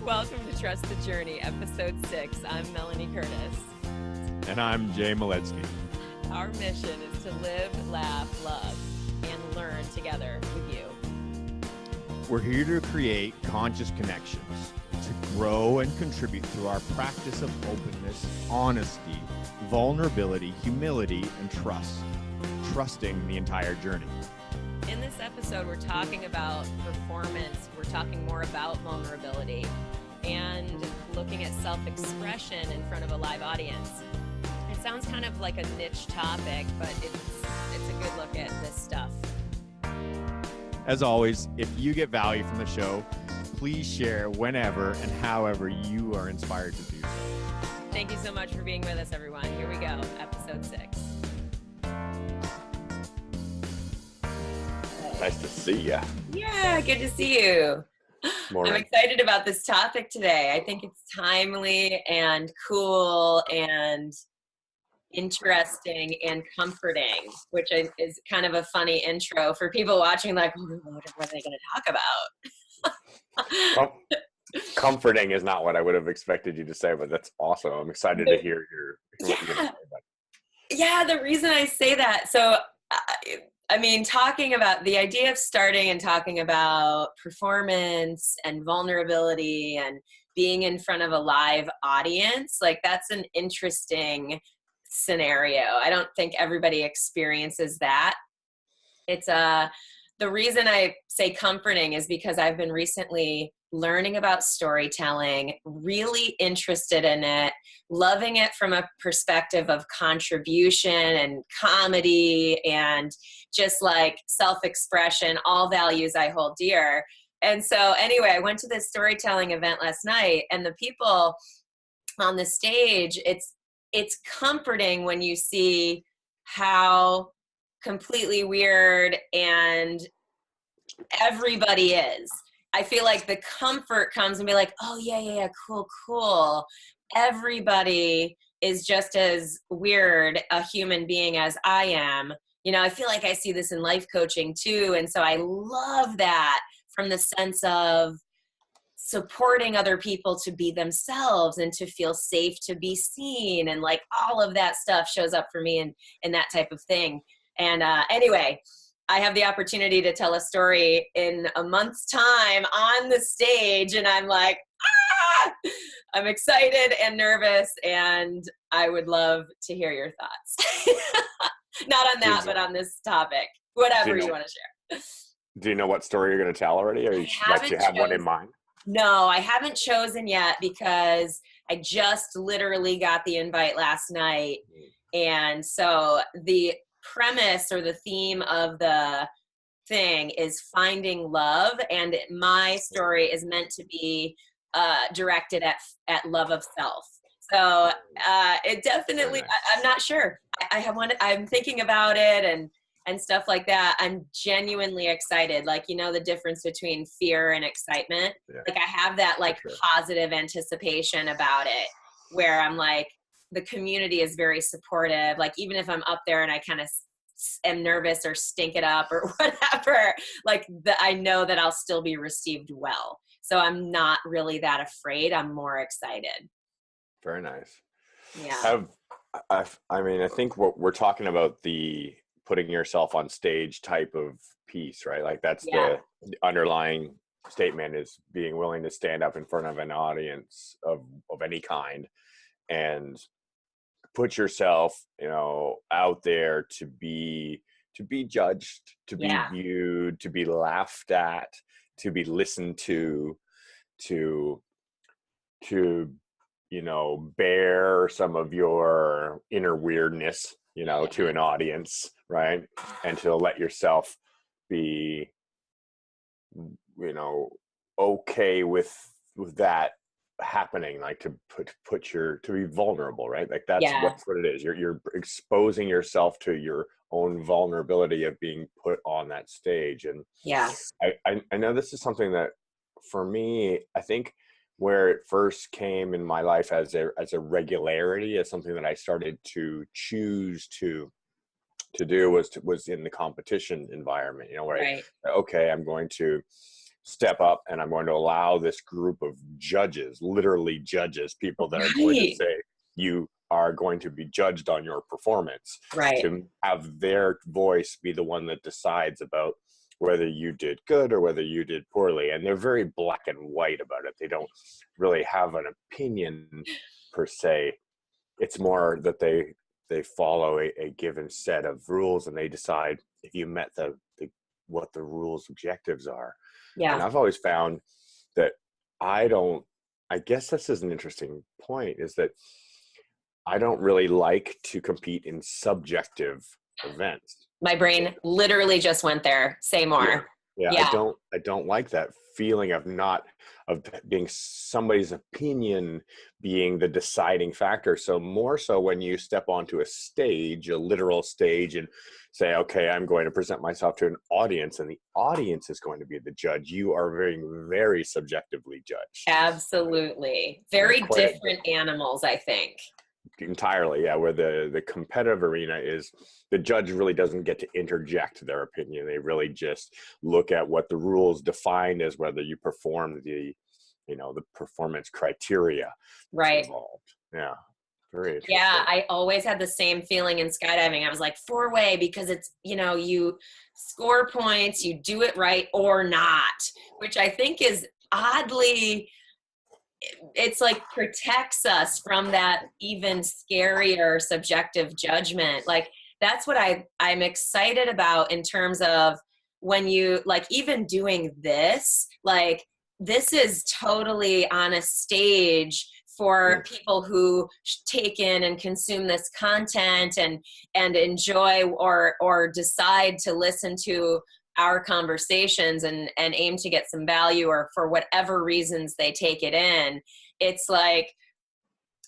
Welcome to Trust the Journey, Episode 6. I'm Melanie Curtis. And I'm Jay Maletsky. Our mission is to live, laugh, love, and learn together with you. We're here to create conscious connections, to grow and contribute through our practice of openness, honesty, vulnerability, humility, and trust, trusting the entire journey. In this episode, we're talking about performance. We're talking more about vulnerability and looking at self-expression in front of a live audience. It sounds kind of like a niche topic, but it's a good look at this stuff. As always, if you get value from the show, please share whenever and however you are inspired to do so. Thank you so much for being with us, everyone. Here we go, Episode 6. Nice to see you. Yeah, good to see you. Morning. I'm excited about this topic today. I think it's timely and cool and interesting and comforting, which is kind of a funny intro for people watching, like, what are they going to talk about? Comforting is not what I would have expected you to say, but that's awesome. I'm excited to hear what you're going to say about it. Yeah, the reason I say that, so I mean, talking about the idea of starting and talking about performance and vulnerability and being in front of a live audience, like that's an interesting scenario. I don't think everybody experiences that. It's the reason I say comforting is because I've been recently learning about storytelling, really interested in it, loving it from a perspective of contribution and comedy and just like self-expression, all values I hold dear. And so anyway, I went to this storytelling event last night, and the people on the stage, it's comforting when you see how completely weird and everybody is. I feel like the comfort comes and be like, oh yeah, cool. Everybody is just as weird a human being as I am. You know, I feel like I see this in life coaching too. And so I love that from the sense of supporting other people to be themselves and to feel safe to be seen. And like all of that stuff shows up for me in that type of thing. And anyway, I have the opportunity to tell a story in a month's time on the stage, and I'm like, I'm excited and nervous, and I would love to hear your thoughts. Not on that, but on this topic. Whatever you want to share. Do you know what story you're going to tell already, or you have one in mind? No, I haven't chosen yet because I just literally got the invite last night, and so the premise or the theme of the thing is finding love, and my story is meant to be directed at love of self. So it definitely, I'm not sure. I have one. I'm thinking about it and stuff like that. I'm genuinely excited. Like, you know, the difference between fear and excitement. Yeah. Like I have that like positive anticipation about it, where I'm like, the community is very supportive. Like, even if I'm up there and I kind of am nervous or stink it up or whatever, like I know that I'll still be received well. So I'm not really that afraid. I'm more excited. Very nice. Yeah. I mean, I think what we're talking about, the putting yourself on stage type of piece, right? Like that's the underlying statement, is being willing to stand up in front of an audience of any kind and put yourself, you know, out there to be judged, to be viewed, to be laughed at, to be listened to you know, bear some of your inner weirdness, you know, to an audience, right? And to let yourself be, you know, okay with that happening, like to to be vulnerable, right? Like that's what it is. You're exposing yourself to your own vulnerability of being put on that stage. And I know this is something that for me, I think where it first came in my life as a regularity, as something that I started to choose to do was in the competition environment, you know, where okay, I'm going to step up and I'm going to allow this group of judges, literally judges, people that are going to Right. say you are going to be judged on your performance, Right. to have their voice be the one that decides about whether you did good or whether you did poorly. And they're very black and white about it. They don't really have an opinion per se. It's more that they follow a given set of rules, and they decide if you met the what the rules objectives are. And Yeah. I've always found that I guess this is an interesting point, is that I don't really like to compete in subjective events. My brain literally just went there. Say Yeah. more. Yeah. Yeah. I don't like that feeling of being somebody's opinion being the deciding factor. So more so when you step onto a stage, a literal stage, and say, okay, I'm going to present myself to an audience, and the audience is going to be the judge. You are very, very subjectively judged. Absolutely. Very different animals, I think. Entirely, yeah. Where the competitive arena is, the judge really doesn't get to interject their opinion. They really just look at what the rules define as whether you perform the performance criteria that's Right. involved. Yeah, very interesting. Yeah, I always had the same feeling in skydiving. I was like, four-way, because it's, you score points, you do it right or not, which I think is oddly, it's like protects us from that even scarier subjective judgment. Like, that's what I'm excited about in terms of when you, like, even doing this, like, this is totally on a stage for people who take in and consume this content and enjoy or decide to listen to our conversations and aim to get some value, or for whatever reasons they take it in. It's like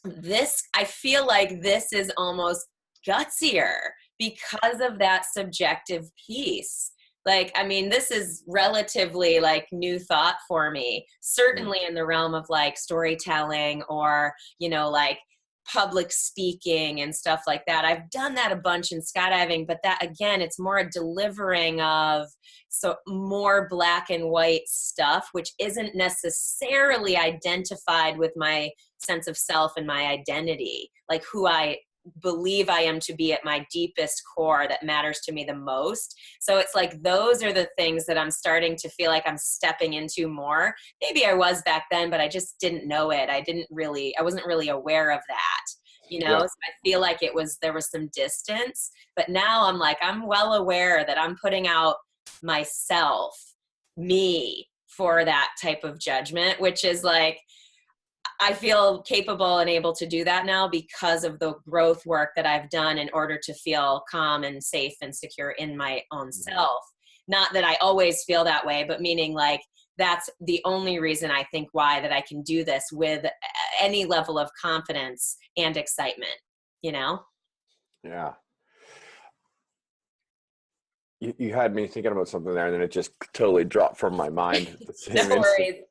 this, I feel like this is almost gutsier because of that subjective piece. Like, I mean, this is relatively like new thought for me, certainly in the realm of like storytelling or, like public speaking and stuff like that. I've done that a bunch in skydiving, but that, again, it's more a delivering of more black and white stuff, which isn't necessarily identified with my sense of self and my identity, like who I believe I am to be at my deepest core that matters to me the most. So it's like those are the things that I'm starting to feel like I'm stepping into more. Maybe I was back then, but I just didn't know it. I wasn't really aware of that, Yeah. So I feel like there was some distance, but now I'm like, I'm well aware that I'm putting out myself, me, for that type of judgment, which is like, I feel capable and able to do that now because of the growth work that I've done in order to feel calm and safe and secure in my own self. Not that I always feel that way, but meaning like that's the only reason I think why that I can do this with any level of confidence and excitement, Yeah. You had me thinking about something there, and then it just totally dropped from my mind at the same No instant.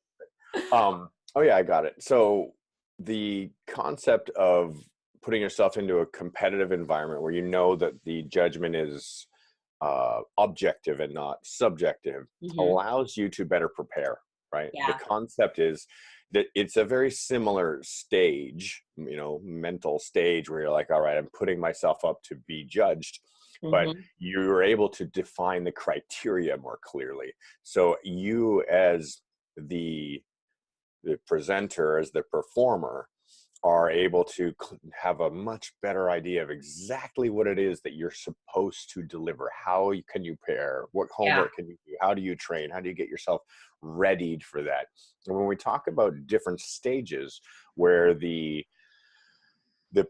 worries. Oh yeah, I got it. So the concept of putting yourself into a competitive environment where you know that the judgment is objective and not subjective allows you to better prepare, right? Yeah. The concept is that it's a very similar stage, mental stage, where you're like, all right, I'm putting myself up to be judged. But you're able to define the criteria more clearly. So you, as the presenter, as the performer, are able to have a much better idea of exactly what it is that you're supposed to deliver. How can you prepare? What homework can you do? How do you train? How do you get yourself readied for that? And when we talk about different stages where the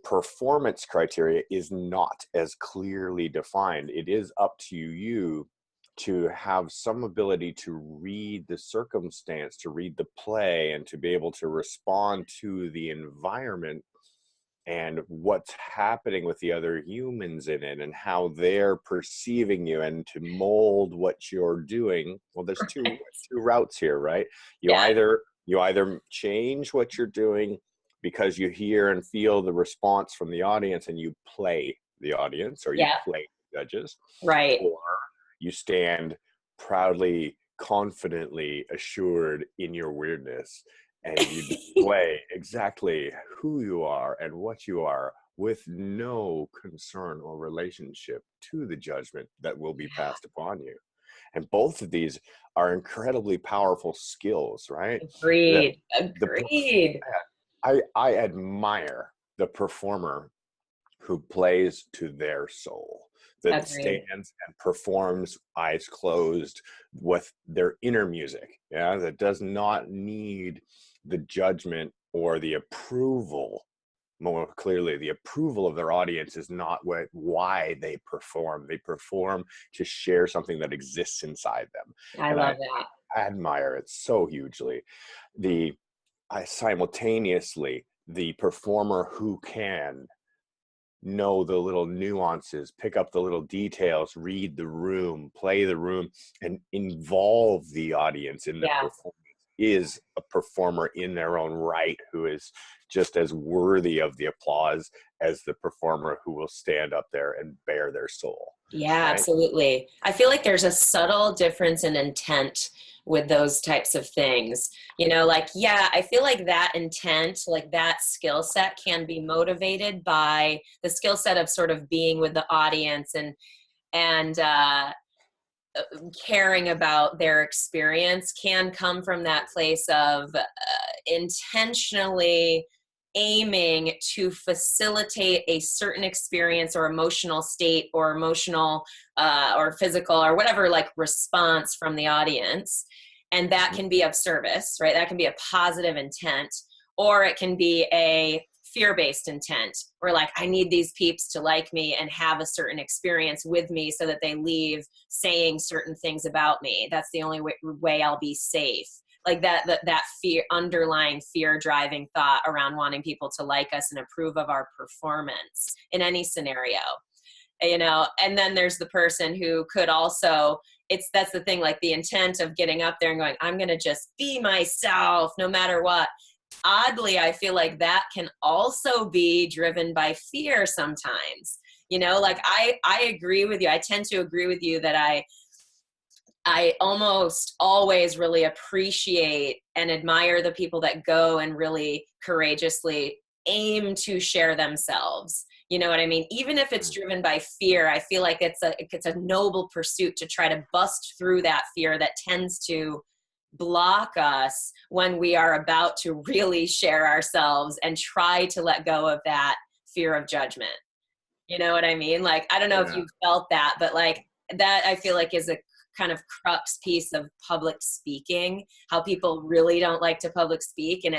performance criteria is not as clearly defined, it is up to you to have some ability to read the circumstance, to read the play, and to be able to respond to the environment and what's happening with the other humans in it and how they're perceiving you, and to mold what you're doing. Well, there's two routes here, right? You either change what you're doing because you hear and feel the response from the audience and you play the audience, or you play the judges, right? or you stand proudly confidently assured in your weirdness, and you display exactly who you are and what you are with no concern or relationship to the judgment that will be passed upon you. And both of these are incredibly powerful skills, right? The, Agreed. the Agreed. I admire the performer who plays to their soul, that Agreed. stands and performs eyes closed with their inner music, yeah, that does not need the judgment or the approval. More clearly, the approval of their audience is not why they perform. They perform to share something that exists inside them. I And love I that. admire it so hugely. I simultaneously, the performer who can know the little nuances, pick up the little details, read the room, play the room, and involve the audience in the Yeah. performance, is a performer in their own right, who is just as worthy of the applause as the performer who will stand up there and bare their soul, Yeah, right? absolutely. I feel like there's a subtle difference in intent with those types of things. You know, like, yeah, I feel like that intent, like that skill set can be motivated by the skill set of sort of being with the audience and caring about their experience can come from that place of intentionally aiming to facilitate a certain experience or emotional state or emotional or physical or whatever, like, response from the audience. And that can be of service, right? That can be a positive intent, or it can be a fear-based intent where, like, I need these peeps to like me and have a certain experience with me so that they leave saying certain things about me. That's the only way I'll be safe. Like that fear, underlying fear driving thought around wanting people to like us and approve of our performance in any scenario, you know. And then there's the person who could also, that's the thing, like the intent of getting up there and going, I'm going to just be myself no matter what. Oddly, I feel like that can also be driven by fear sometimes. You know, like I agree with you. I tend to agree with you that I almost always really appreciate and admire the people that go and really courageously aim to share themselves. You know what I mean? Even if it's driven by fear, I feel like it's a noble pursuit to try to bust through that fear that tends to block us when we are about to really share ourselves and try to let go of that fear of judgment. You know what I mean? Like, I don't know if Yeah. you've felt that, but like that I feel like is a kind of crux piece of public speaking, how people really don't like to public speak. And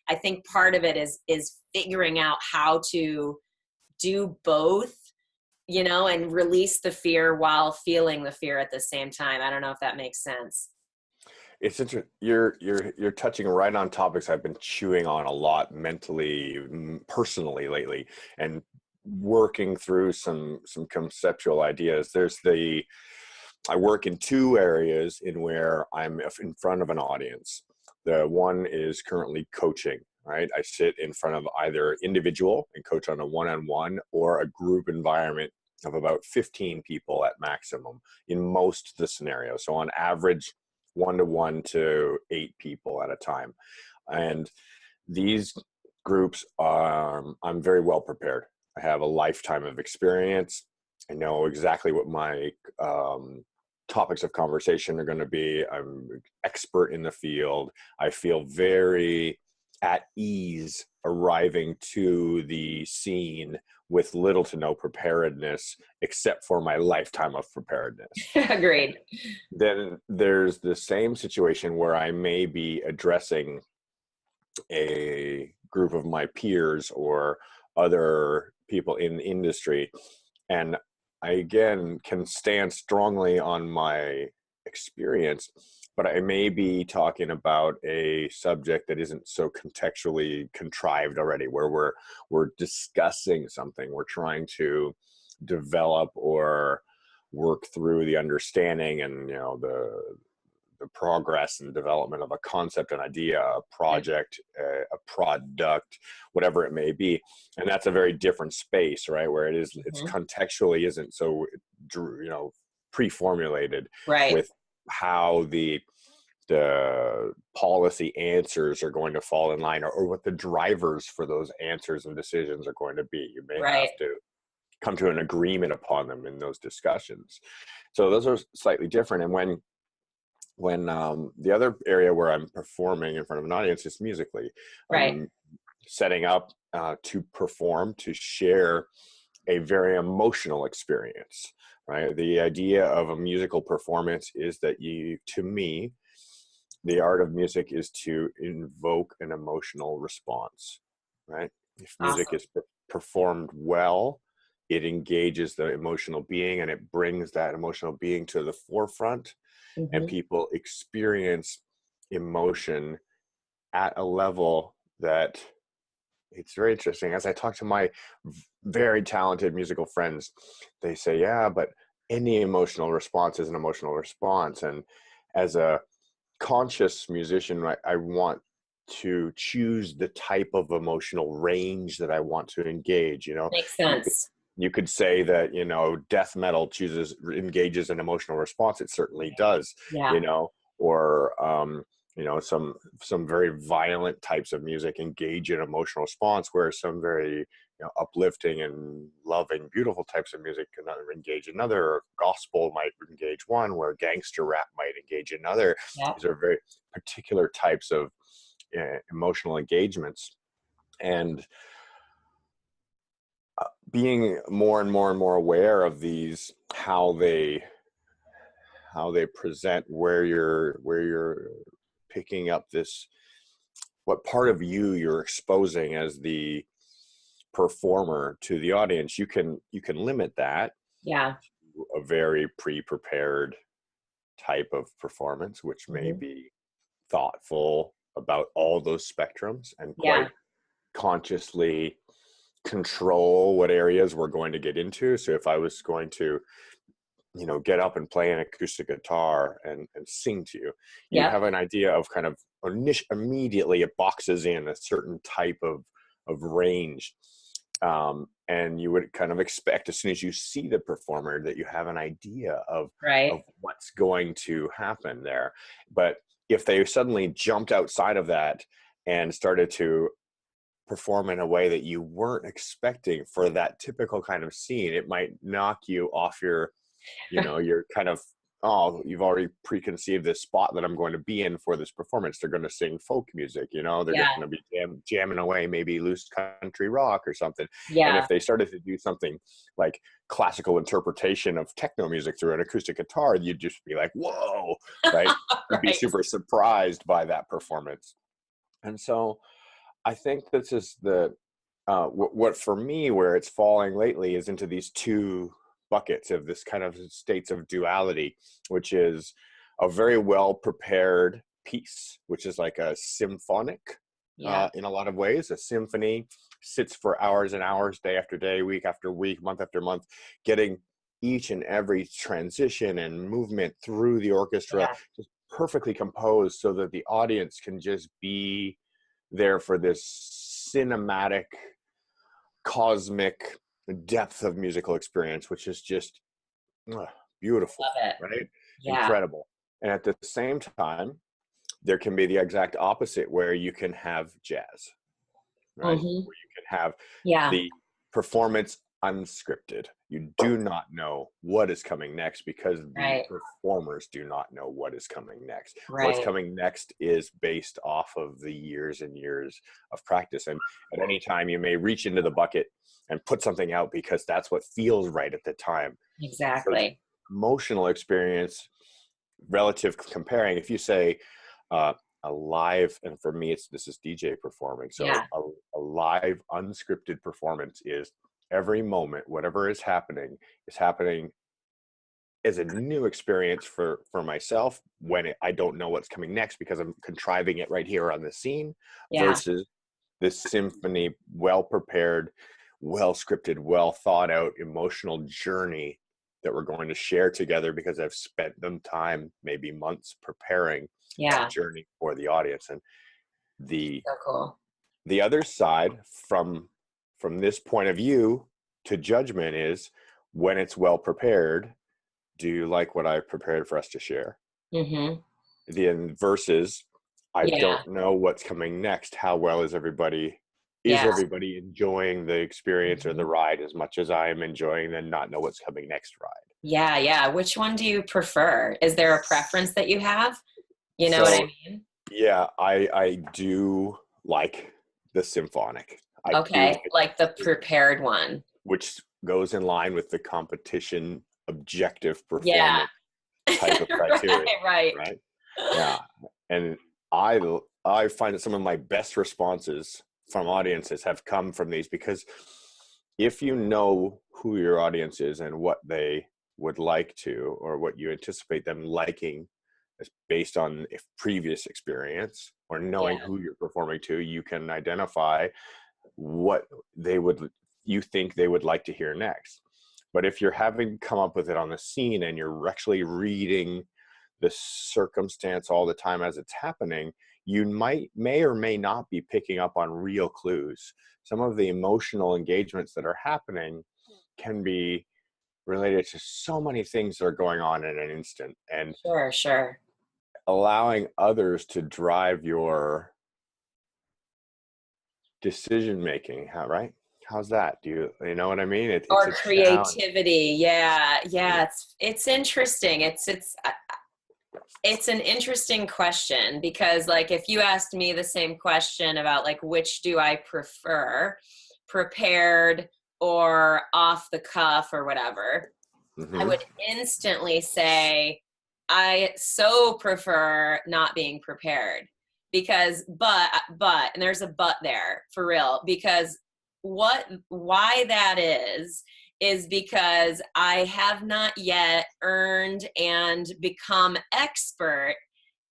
I think part of it is figuring out how to do both, you know, and release the fear while feeling the fear at the same time. I don't know if that makes sense. It's interesting. You're touching right on topics I've been chewing on a lot mentally, personally lately, and working through some conceptual ideas. I work in two areas in where I'm in front of an audience. The one is currently coaching, right? I sit in front of either individual and coach on a one-on-one or a group environment of about 15 people at maximum in most of the scenarios. So on average, 1-to-1 to 8 people at a time. And these groups I'm very well prepared. I have a lifetime of experience. I know exactly what my topics of conversation are going to be. I'm expert in the field. I feel very at ease arriving to the scene with little to no preparedness, except for my lifetime of preparedness. Agreed. Then there's the same situation where I may be addressing a group of my peers or other people in the industry, and I again can stand strongly on my experience, but I may be talking about a subject that isn't so contextually contrived already, where we're discussing something, we're trying to develop or work through the understanding and, you know, the progress and development of a concept, an idea, a project, a product, whatever it may be. And that's a very different space, right? Where it's contextually isn't so, you know, pre-formulated Right. with how the policy answers are going to fall in line, or what the drivers for those answers and decisions are going to be. You may Right. have to come to an agreement upon them in those discussions. So those are slightly different. And when the other area where I'm performing in front of an audience is musically. Right. I'm setting up to perform, to share a very emotional experience, right? The idea of a musical performance is that to me, the art of music is to invoke an emotional response, right? If music Awesome. is performed well, it engages the emotional being and it brings that emotional being to the forefront, and Mm-hmm. people experience emotion at a level that it's very interesting. As I talk to my very talented musical friends, they say, yeah, but any emotional response is an emotional response. And as a conscious musician, I want to choose the type of emotional range that I want to engage. Makes You sense. you could say that, death metal engages an emotional response. It certainly does, Yeah. or some very violent types of music engage an emotional response, whereas some very uplifting and loving, beautiful types of music can engage another. Or gospel might engage one, where gangster rap might engage another. Yeah. These are very particular types of emotional engagements. And being more and more and more aware of these, how they present, where you're picking up this, what part of you're exposing as the performer to the audience. You can limit that Yeah. to a very pre-prepared type of performance, which may Mm-hmm. be thoughtful about all those spectrums and Yeah. quite consciously control what areas we're going to get into. So if I was going to get up and play an acoustic guitar and sing to you, you Yep. have an idea of kind of immediately it boxes in a certain type of range. And you would kind of expect, as soon as you see the performer, that you have an idea of Right. what's going to happen there. But if they suddenly jumped outside of that and started to perform in a way that you weren't expecting for that typical kind of scene, it might knock you off you're kind of, oh, you've already preconceived this spot that I'm going to be in for this performance. They're going to sing folk music, they're Yeah. going to be jamming away, maybe loose country rock or something. And Yeah. if they started to do something like classical interpretation of techno music through an acoustic guitar, you'd just be like, whoa, right? You'd be Right. super surprised by that performance. And so I think this is what for me, where it's falling lately, is into these two buckets of this kind of states of duality, which is a very well prepared piece, which is like a symphonic, Yeah. in a lot of ways. A symphony sits for hours and hours, day after day, week after week, month after month, getting each and every transition and movement through the orchestra Yeah. just perfectly composed, so that the audience can just be there for this cinematic, cosmic depth of musical experience, which is just beautiful, Love it. right? Yeah. Incredible. And at the same time, there can be the exact opposite, where you can have jazz, right? Mm-hmm. Where you can have Yeah. the performance unscripted. You do not know what is coming next, because the Right. performers do not know what is coming next. What's Right. coming next is based off of the years and years of practice. And at any time, you may reach into the bucket and put something out because that's what feels right at the time. For the Exactly. emotional experience, relative comparing, if you say uh, a live, and for me this is DJ performing, so Yeah. a live unscripted performance is every moment, whatever is happening as a new experience for myself, when I don't know what's coming next because I'm contriving it right here on the scene, Yeah. versus this symphony, well prepared, well scripted, well thought out emotional journey that we're going to share together, because I've spent them time, maybe months, preparing that Yeah. journey for the audience. And the So cool. the other side, from this point of view to judgment, is when it's well prepared. Do you like what I prepared for us to share? Mm-hmm. The versus I Yeah. don't know what's coming next. How well is everybody? Is Yeah. everybody enjoying the experience or the Mhm. ride as much as I am enjoying the not know what's coming next ride? Yeah. Yeah. Which one do you prefer? Is there a preference that you have? You know what I So mean? yeah, I do like the symphonic. I do Okay. like, Like the prepared one. which goes in line with the competition objective Yeah. performance type of Right. criteria, Right. right? Yeah, and I find that some of my best responses from audiences have come from these, because if you know who your audience is and what they would like to, or what you anticipate them liking, is based on if previous experience, or knowing Yeah. who you're performing to, you can identify what they would, you think they would like to hear next. But if you're having come up with it on the scene and you're actually reading the circumstance all the time as it's happening, you may or may not be picking up on real clues. Some of the emotional engagements that are happening can be related to so many things that are going on in an instant, and Sure. Sure. allowing others to drive your decision making. How, right? How's that? Do you know what I mean? It's Or a challenge. creativity. Yeah. Yeah. It's interesting. It's an interesting question, because like if you asked me the same question about like which do I prefer, prepared or off the cuff or whatever, I Hmm. would instantly say I so prefer not being prepared, because and there's a but there for real, because why that is because I have not yet earned and become expert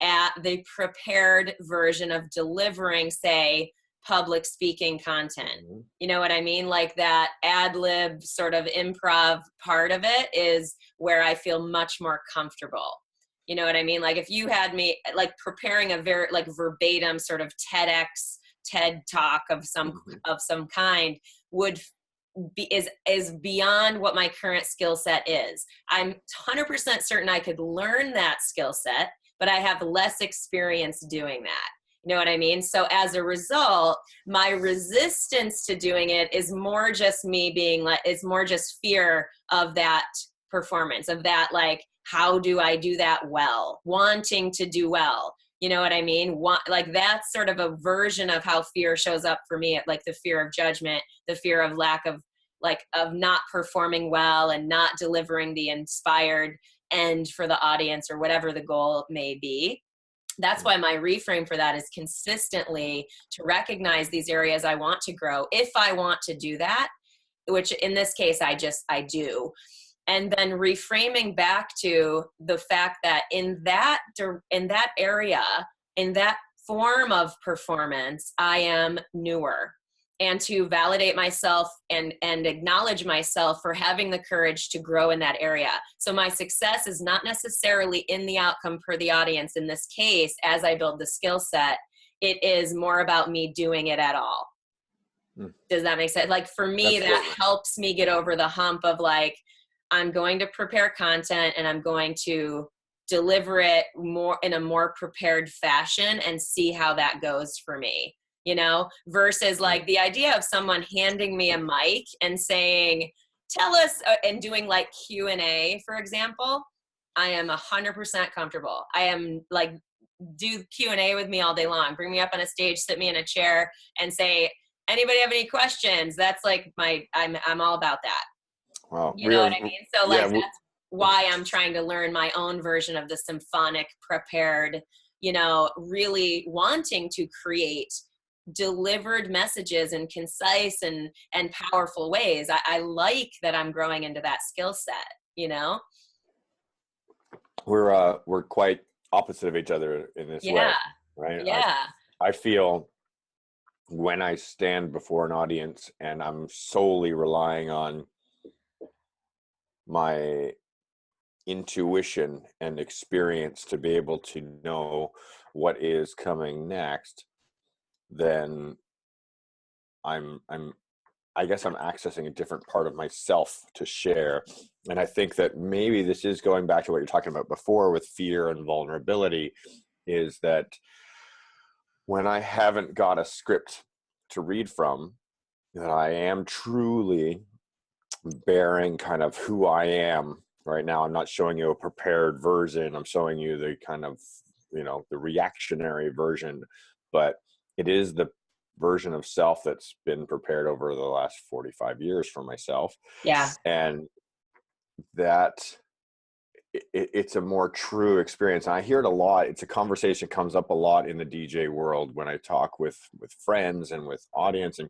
at the prepared version of delivering, say, public speaking content. Hmm. You know what I mean? Like that ad lib sort of improv part of it is where I feel much more comfortable. You know what I mean? Like if you had me like preparing a very like verbatim sort of TED talk Hmm. of some kind would is beyond what my current skill set is. I'm 100% certain I could learn that skill set, but I have less experience doing that. You know what I mean? So as a result, my resistance to doing it is more just me being like, it's more just fear of that performance, of that, like, how do I do that well? Wanting to do well. You know what I mean? Like that's sort of a version of how fear shows up for me, like the fear of judgment, the fear of lack of like of not performing well and not delivering the inspired end for the audience or whatever the goal may be. That's why my reframe for that is consistently to recognize these areas I want to grow if I want to do that, which in this case I do, and then reframing back to the fact that in that area, in that form of performance, I am newer, and to validate myself and acknowledge myself for having the courage to grow in that area. So my success is not necessarily in the outcome for the audience in this case as I build the skill set. It is more about me doing it at all. Does that make sense? Like for me, that Absolutely. helps me get over the hump of like, I'm going to prepare content and I'm going to deliver it more in a more prepared fashion and see how that goes for me, you know, versus like the idea of someone handing me a mic and saying, tell us, and doing like Q&A, for example. I am 100% comfortable. I am like, do Q&A with me all day long. Bring me up on a stage, sit me in a chair and say, anybody have any questions? That's like I'm all about that. Well, You we know are, what I mean? So yeah, like that's why I'm trying to learn my own version of the symphonic prepared, you know, really wanting to create delivered messages in concise and powerful ways. I like that I'm growing into that skill set, you know? we're quite opposite of each other in this way, Yeah. right? Yeah. I feel when I stand before an audience and I'm solely relying on my intuition and experience to be able to know what is coming next, then I'm I guess I'm accessing a different part of myself to share. And I think that maybe this is going back to what you're talking about before with fear and vulnerability, is that when I haven't got a script to read from, that I am truly bearing kind of who I am right now. I'm not showing you a prepared version. I'm showing you the kind of, the reactionary version, but it is the version of self that's been prepared over the last 45 years for myself. Yeah. And that it's a more true experience. And I hear it a lot. It's a conversation comes up a lot in the DJ world when I talk with friends and with audience, and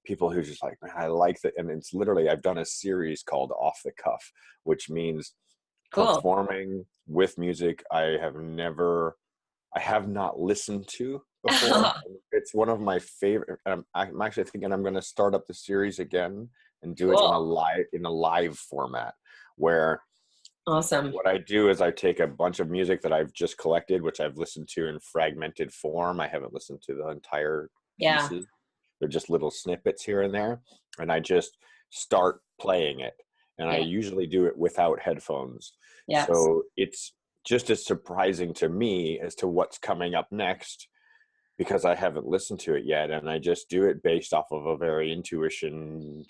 people who just like, man, I like that. And it's literally, I've done a series called Off the Cuff, which means Cool. performing with music I have not listened to before. It's one of my favorite. I'm actually thinking I'm going to start up the series again and do it in a live format, where Awesome. what I do is I take a bunch of music that I've just collected, which I've listened to in fragmented form. I haven't listened to the entire pieces. They're just little snippets here and there. And I just start playing it. And I usually do it without headphones. Yes. So it's just as surprising to me as to what's coming up next, because I haven't listened to it yet. And I just do it based off of a very intuition,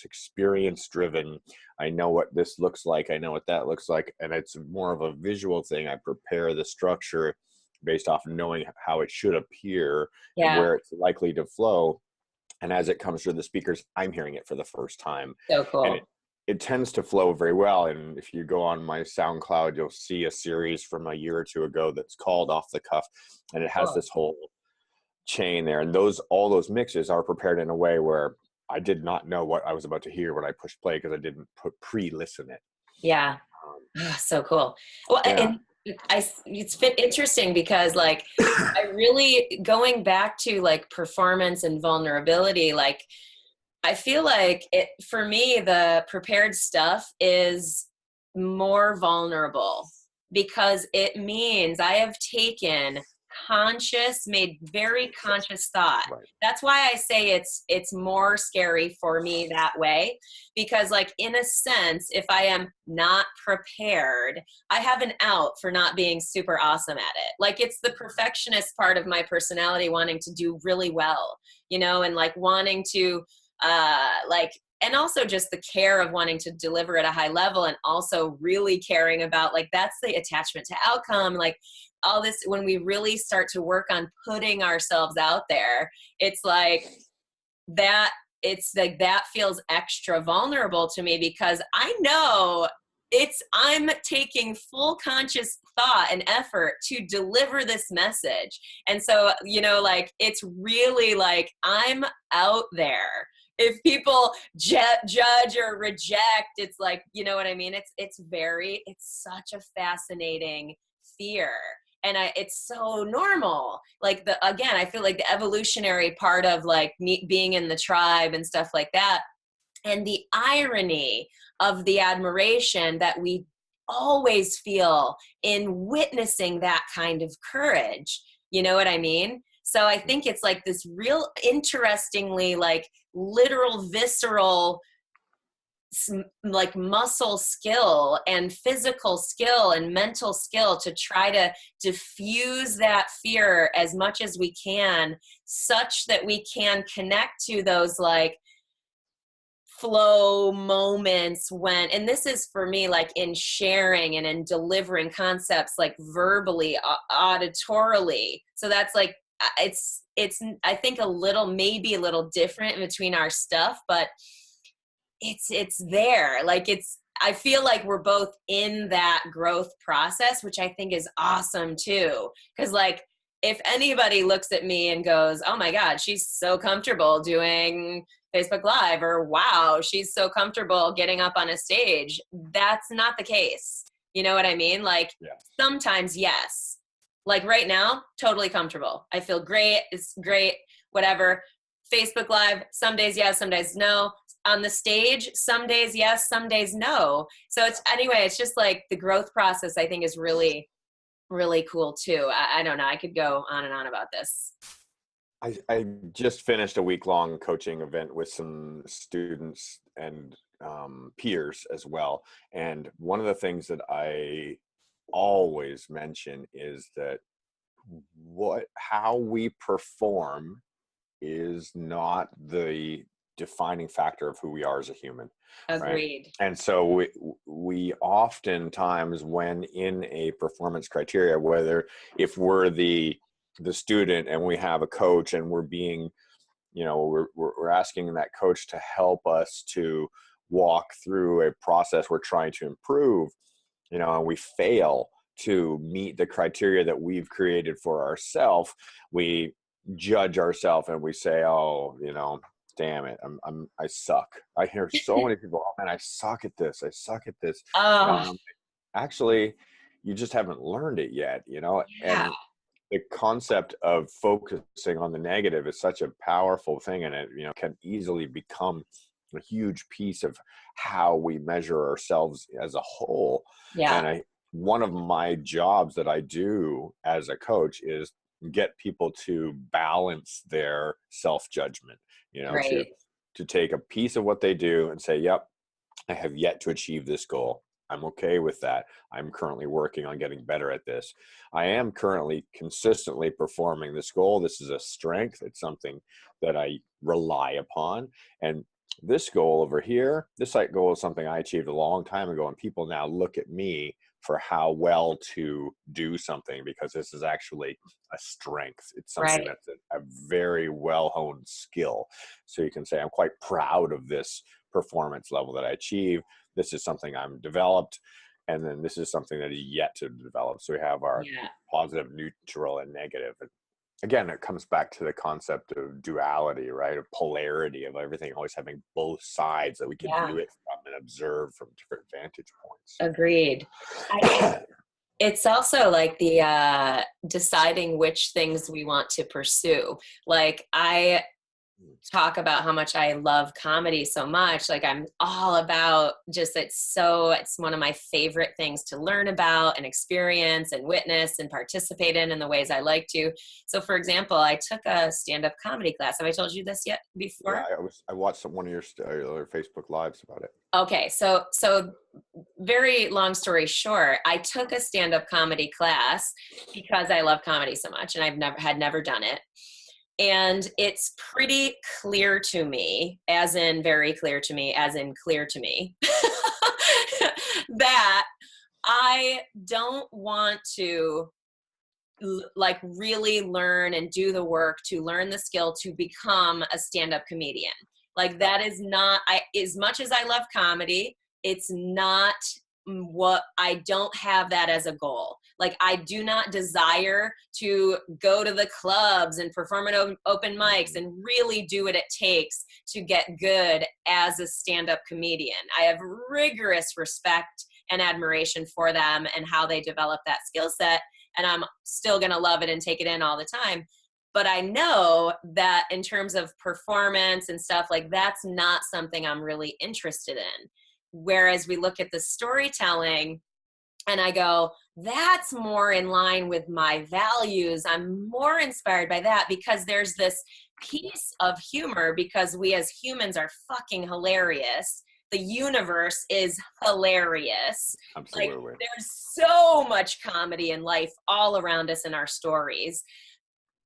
experience driven. I know what this looks like. I know what that looks like. And it's more of a visual thing. I prepare the structure based off knowing how it should appear and where it's likely to flow. And as it comes through the speakers, I'm hearing it for the first time. So cool. And it tends to flow very well. And if you go on my SoundCloud, you'll see a series from a year or two ago that's called Off the Cuff. And it has this whole chain there. And all those mixes are prepared in a way where I did not know what I was about to hear when I pushed play, because I didn't pre-listen it. Yeah. So cool. Well, and it's interesting because like, I really, going back to like performance and vulnerability, like I feel like for me, the prepared stuff is more vulnerable, because it means I have taken made very conscious thought. Right. That's why I say it's more scary for me that way, because like in a sense, if I am not prepared, I have an out for not being super awesome at it. Like it's the perfectionist part of my personality wanting to do really well, and like wanting to and also just the care of wanting to deliver at a high level, and also really caring about like, that's the attachment to outcome, like all this. When we really start to work on putting ourselves out there, it's like that feels extra vulnerable to me, because I know I'm taking full conscious thought and effort to deliver this message. And so, like, it's really like I'm out there. If people judge or reject, it's like, you know what I mean? It's such a fascinating fear. And it's so normal. Like again, I feel like the evolutionary part of like being in the tribe and stuff like that. And the irony of the admiration that we always feel in witnessing that kind of courage. You know what I mean? So I think it's like this real interestingly, like literal, visceral, like muscle skill and physical skill and mental skill to try to diffuse that fear as much as we can, such that we can connect to those like flow moments when, and this is for me, like in sharing and in delivering concepts, like verbally, auditorily. So that's like, it's I think maybe a little different between our stuff, but it's there. Like I feel like we're both in that growth process, which I think is awesome too. Cause like, if anybody looks at me and goes, oh my God, she's so comfortable doing Facebook Live, or wow, she's so comfortable getting up on a stage, that's not the case. You know what I mean? Like sometimes, yes. Like right now, totally comfortable. I feel great. It's great. Whatever. Facebook Live, some days yes, some days no. On the stage, some days yes, some days no. So it's just like the growth process, I think, is really, really cool too. I don't know. I could go on and on about this. I just finished a week-long coaching event with some students and peers as well. And one of the things that I always mention is that how we perform is not the defining factor of who we are as a human, right? Agreed. And so we oftentimes, when in a performance criteria, whether if we're the student and we have a coach and we're being, we're asking that coach to help us to walk through a process we're trying to improve, and we fail to meet the criteria that we've created for ourselves, we judge ourselves and we say, oh, damn it, I suck. I hear so many people, oh man, I suck at this. I suck at this. Oh, And I'm like, actually, you just haven't learned it yet, yeah. and the concept of focusing on the negative is such a powerful thing, and it can easily become a huge piece of how we measure ourselves as a whole. Yeah. And one of my jobs that I do as a coach is get people to balance their self-judgment, to Right. take a piece of what they do and say, yep, I have yet to achieve this goal. I'm okay with that. I'm currently working on getting better at this. I am currently consistently performing this goal. This is a strength. It's something that I rely upon. And this goal over here, this goal is something I achieved a long time ago. And people now look at me for how well to do something, because this is actually a strength. It's something Right. that's a very well-honed skill. So you can say, I'm quite proud of this performance level that I achieve. This is something I'm developed, and then this is something that is yet to develop. So we have our Yeah. positive, neutral, and negative. And again, it comes back to the concept of duality, right? Of polarity, of everything always having both sides that we can Yeah. view it from and observe from different vantage Agreed. points. It's also like the deciding which things we want to pursue. Like I talk about how much I love comedy so much. Like I'm all about just, it's one of my favorite things to learn about and experience and witness and participate in the ways I like to. So for example, I took a stand-up comedy class. Have I told you this yet before? Yeah, I watched one of your Facebook lives about it. Okay, so very long story short, I took a stand-up comedy class because I love comedy so much, and I've never done it. And it's pretty clear to me, as in very clear to me, as in clear to me, that I don't want to like really learn and do the work to learn the skill to become a stand-up comedian. Like that is not, as much as I love comedy, it's not what, I don't have that as a goal. Like I do not desire to go to the clubs and perform at open mics and really do what it takes to get good as a stand-up comedian. I have rigorous respect and admiration for them and how they develop that skill set. And I'm still going to love it and take it in all the time. But I know that in terms of performance and stuff, like that's not something I'm really interested in. Whereas we look at the storytelling and I go, that's more in line with my values. I'm more inspired by that because there's this piece of humor, because we as humans are fucking hilarious. The universe is hilarious. Absolutely. Like there's so much comedy in life all around us in our stories.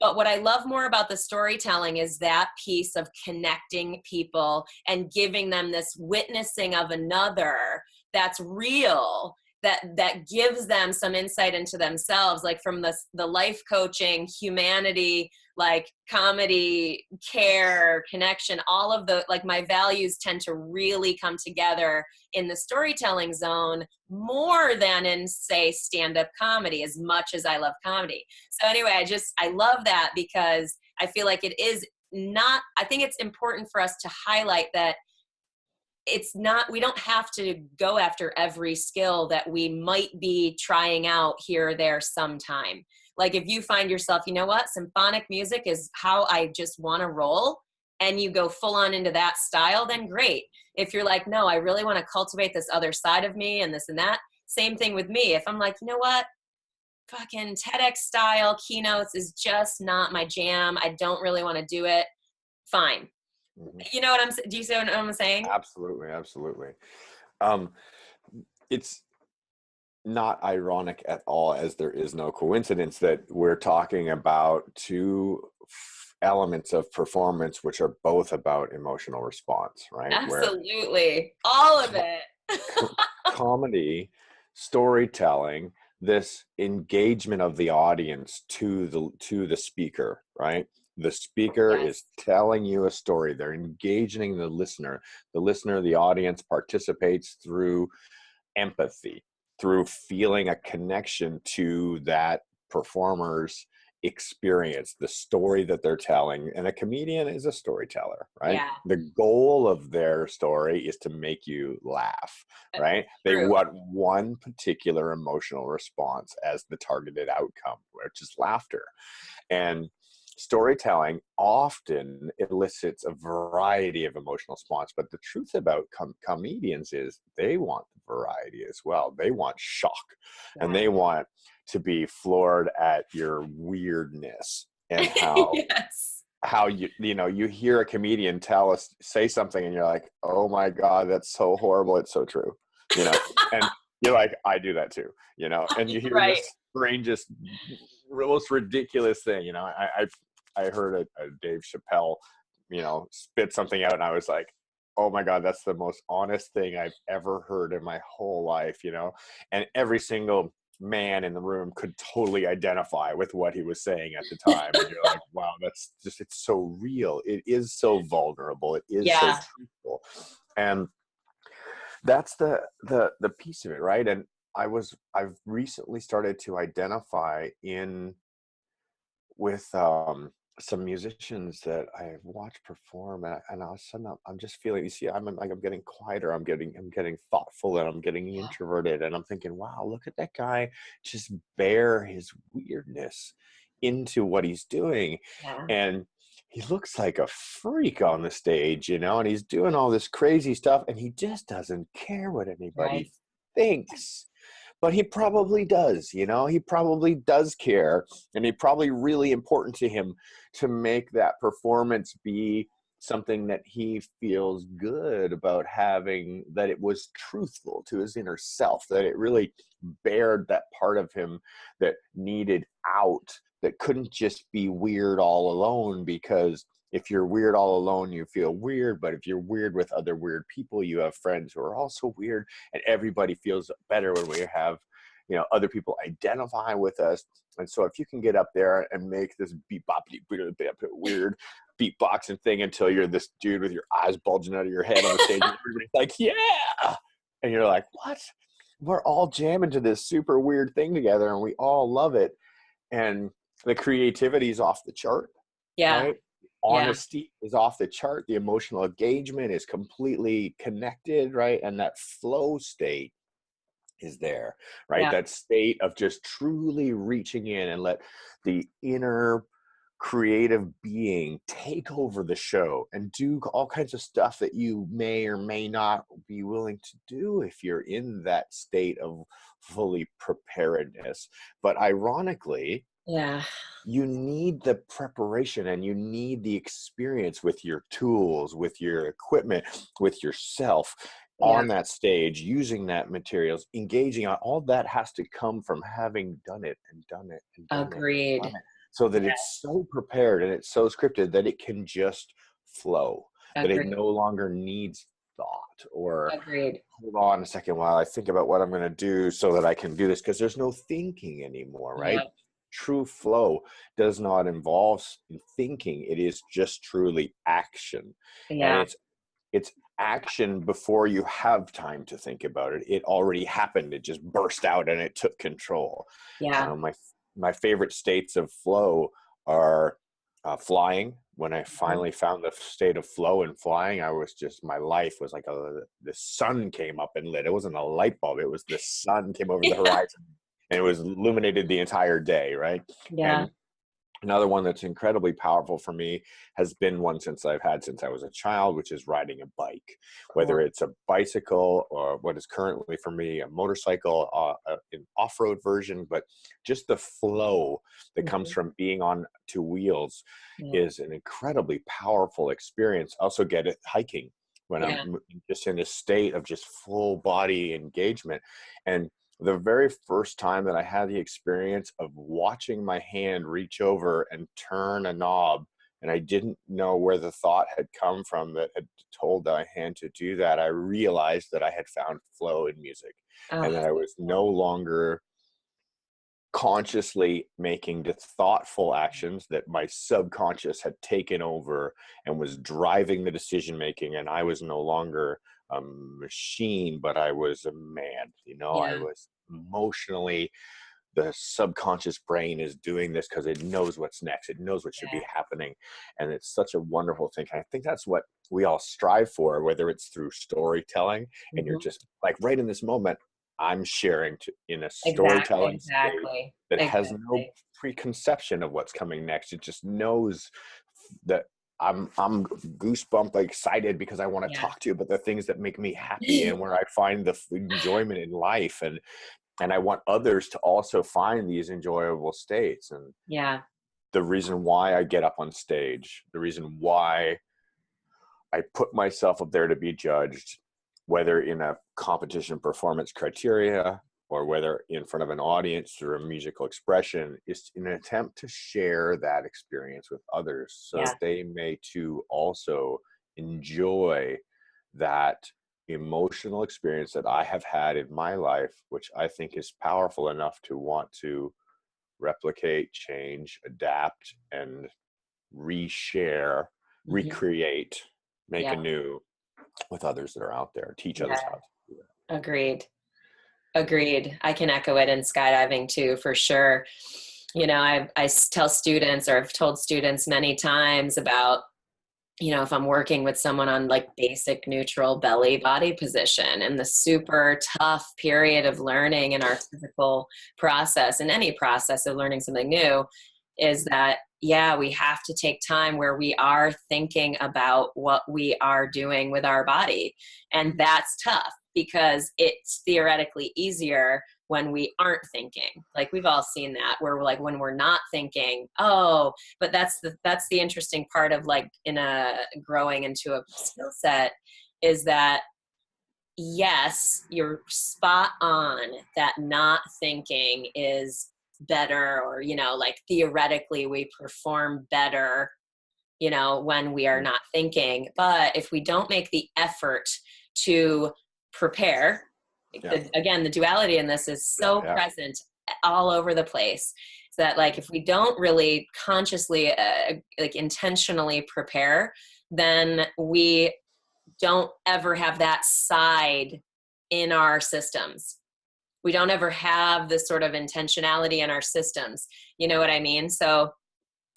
But what I love more about the storytelling is that piece of connecting people and giving them this witnessing of another that's real, that gives them some insight into themselves, like from the life coaching, humanity, like comedy, care, connection, all of the, like my values tend to really come together in the storytelling zone more than in, say, stand-up comedy, as much as I love comedy. So anyway, I love that because I feel like it is not, I think it's important for us to highlight that it's not, we don't have to go after every skill that we might be trying out here or there sometime. Like if you find yourself, you know what, symphonic music is how I just want to roll, and you go full on into that style, then great. If you're like, no, I really want to cultivate this other side of me and this and that, same thing with me. If I'm like, you know what, fucking TEDx style keynotes is just not my jam. I don't really want to do it. Fine. Mhm. You know what do you see what I'm saying? Absolutely, absolutely. Um, it's not ironic at all, as there is no coincidence that we're talking about two elements of performance which are both about emotional response, right? Where Absolutely. All of it. comedy, storytelling, this engagement of the audience to the speaker, right? The speaker is Yes. telling you a story. They're engaging the listener. The listener, the audience participates through empathy, through feeling a connection to that performer's experience, the story that they're telling. And a comedian is a storyteller, right? Yeah. The goal of their story is to make you laugh, right? They True. want one particular emotional response as the targeted outcome, which is laughter. And storytelling often elicits a variety of emotional response, but the truth about comedians is they want variety as well. They want shock, and Yeah. they want to be floored at your weirdness and how Yes. you hear a comedian say something and you're like, oh my god, that's so horrible, it's so true, and you're like, I do that too, and you hear the Right. strangest, most ridiculous thing. I heard a Dave Chappelle spit something out, and I was like, oh my god, that's the most honest thing I've ever heard in my whole life, and every single man in the room could totally identify with what he was saying at the time. And you're like, wow, that's just, it's so real. It is so vulnerable. It is so Yeah. truthful. And that's the piece of it, right? And I've recently started to identify in with some musicians that I watch perform, and all of a sudden I'm just feeling. You see, I'm getting quieter. I'm getting thoughtful, and I'm getting introverted, and I'm thinking, wow, look at that guy just bear his weirdness into what he's doing, Yeah. and he looks like a freak on the stage, and he's doing all this crazy stuff, and he just doesn't care what Right. anybody thinks. But he probably does, he probably does care, and it probably really important to him to make that performance be something that he feels good about having, that it was truthful to his inner self, that it really bared that part of him that needed out, that couldn't just be weird all alone. Because if you're weird all alone, you feel weird. But if you're weird with other weird people, you have friends who are also weird, and everybody feels better when we have, other people identify with us. And so if you can get up there and make this weird beatboxing thing until you're this dude with your eyes bulging out of your head on the stage, and everybody's like, yeah. And you're like, what? We're all jamming to this super weird thing together, and we all love it. And the creativity is off the chart, Yeah. right? Yeah. Honesty is off the chart. The emotional engagement is completely connected, right? And that flow state is there, right? Yeah. That state of just truly reaching in and let the inner creative being take over the show and do all kinds of stuff that you may or may not be willing to do if you're in that state of fully preparedness. But ironically, Yeah. you need the preparation and you need the experience with your tools, with your equipment, with yourself Yeah. on that stage, using that materials, engaging on all that has to come from having done it and done it and done it and Agreed. done it, so that Yeah. it's so prepared and it's so scripted that it can just flow, that it Agreed. no longer needs thought or Agreed. hold on a second while I think about what I'm going to do so that I can do this, because there's no thinking anymore, right? Yeah. True flow does not involve thinking. It is just truly action. And Yeah. it's action before you have time to think about it. It already happened. It just burst out and it took control. Yeah. My favorite states of flow are flying. When I Mhm. finally found the state of flow and flying, my life was like the sun came up and lit. It wasn't a light bulb. It was the sun came over the Yeah. horizon, and it was illuminated the entire day, right? Yeah. And Another one that's incredibly powerful for me has been one since I was a child, which is riding a bike, Cool. whether it's a bicycle or what is currently for me a motorcycle, an off-road version, but just the flow that comes Mhm. from being on two wheels Yeah. is an incredibly powerful experience. I also get it hiking when I'm Yeah. just in a state of just full body engagement. And the very first time that I had the experience of watching my hand reach over and turn a knob, and I didn't know where the thought had come from that had told my hand to do that, I realized that I had found flow in music, and Oh, that I was no longer consciously making the thoughtful actions that my subconscious had taken over and was driving the decision making, and I was no longer a machine, but I was a man. I yeah. was emotionally, the subconscious brain is doing this because it knows what's next, it knows what should Yeah. be happening, and it's such a wonderful thing. I think that's what we all strive for, whether it's through storytelling and you're Mhm. just like right in this moment, I'm sharing in a storytelling state Exactly. that has no Exactly. preconception of what's coming next. It just knows that I'm goosebumped, like excited because I want to Yeah. talk to you about the things that make me happy and where I find the enjoyment in life, and I want others to also find these enjoyable states. And Yeah. the reason why I get up on stage, the reason why I put myself up there to be judged, whether in a competition performance criteria or whether in front of an audience through a musical expression, is in an attempt to share that experience with others so Yeah. that they may too also enjoy that emotional experience that I have had in my life, which I think is powerful enough to want to replicate, change, adapt, and reshare, Mhm. recreate, make Yeah. anew with others that are out there, teach others how Yeah. to do that. Agreed. Agreed. I can echo it in skydiving too, for sure. Tell students, or I've told students many times about, if I'm working with someone on like basic neutral belly body position and the super tough period of learning in our physical process and any process of learning something new, is that, yeah, we have to take time where we are thinking about what we are doing with our body. And that's tough because it's theoretically easier when we aren't thinking. Like we've all seen that, where we're like, when we're not thinking, oh, but that's the interesting part of like in a growing into a skill set, is that yes, you're spot on that not thinking is better, or like theoretically we perform better when we are Mm. not thinking. But if we don't make the effort to prepare, Yeah, again, the duality in this is yeah, so yeah. present all over the place. So that like if we don't really consciously like intentionally prepare, then we don't ever have that side in our systems. We don't ever have this sort of intentionality in our systems. You know what I mean? So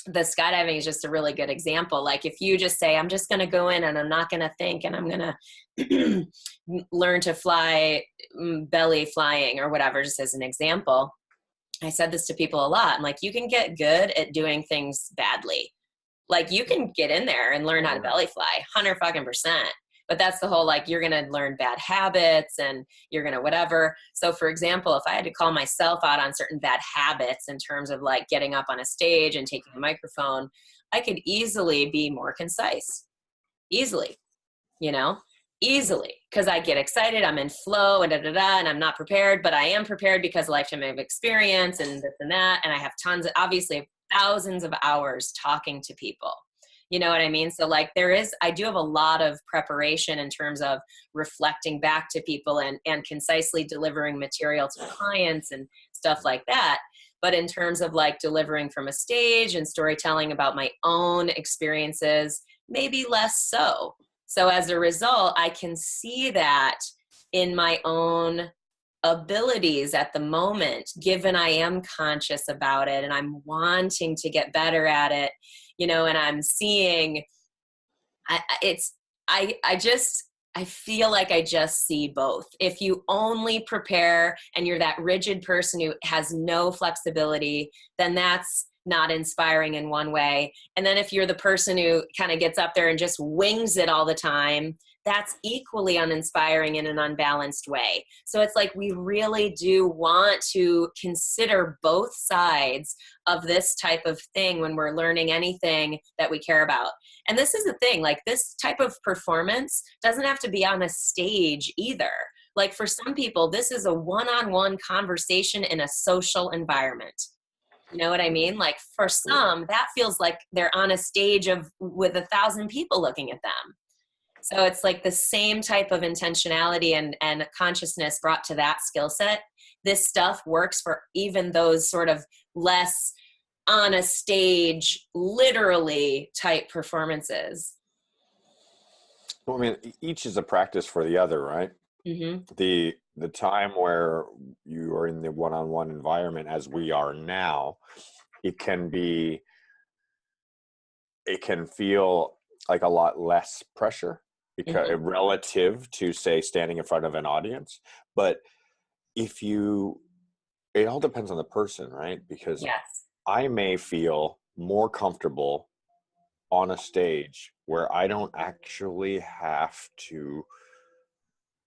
the skydiving is just a really good example. Like if you just say, I'm just going to go in and I'm not going to think, and I'm going to learn to fly, belly flying or whatever, just as an example. I said this to people a lot. I'm like, you can get good at doing things badly. Like you can get in there and learn Oh how to yeah. belly fly 100%. But that's the whole, like, you're going to learn bad habits and you're going to whatever. So for example, if I had to call myself out on certain bad habits in terms of like getting up on a stage and taking a microphone, I could easily be more concise. Easily, you know, easily. Because I get excited, I'm in flow and and I'm not prepared, but I am prepared because of lifetime of experience and this and that. And I have tons of, obviously, thousands of hours talking to people. You know what I mean? So like I do have a lot of preparation in terms of reflecting back to people and concisely delivering material to clients and stuff like that. But in terms of like delivering from a stage and storytelling about my own experiences, maybe less so. So as a result, I can see that in my own abilities at the moment, given I am conscious about it and I'm wanting to get better at it, and I'm seeing, I feel like I just see both. If you only prepare and you're that rigid person who has no flexibility, then that's not inspiring in one way. And then if you're the person who kind of gets up there and just wings it all the time, that's equally uninspiring in an unbalanced way. So it's like we really do want to consider both sides of this type of thing when we're learning anything that we care about. And this is the thing, like this type of performance doesn't have to be on a stage either. Like for some people, this is a one-on-one conversation in a social environment. You know what I mean? Like for some, that feels like they're on a stage with 1,000 people looking at them. So it's like the same type of intentionality and consciousness brought to that skill set. This stuff works for even those sort of less on a stage, literally type performances. Well, I mean, each is a practice for the other, right? Mm-hmm. The time where you are in the one-on-one environment as we are now, it can feel like a lot less pressure because relative to, say, standing in front of an audience. But it all depends on the person, right? Because Yes. I may feel more comfortable on a stage where I don't actually have to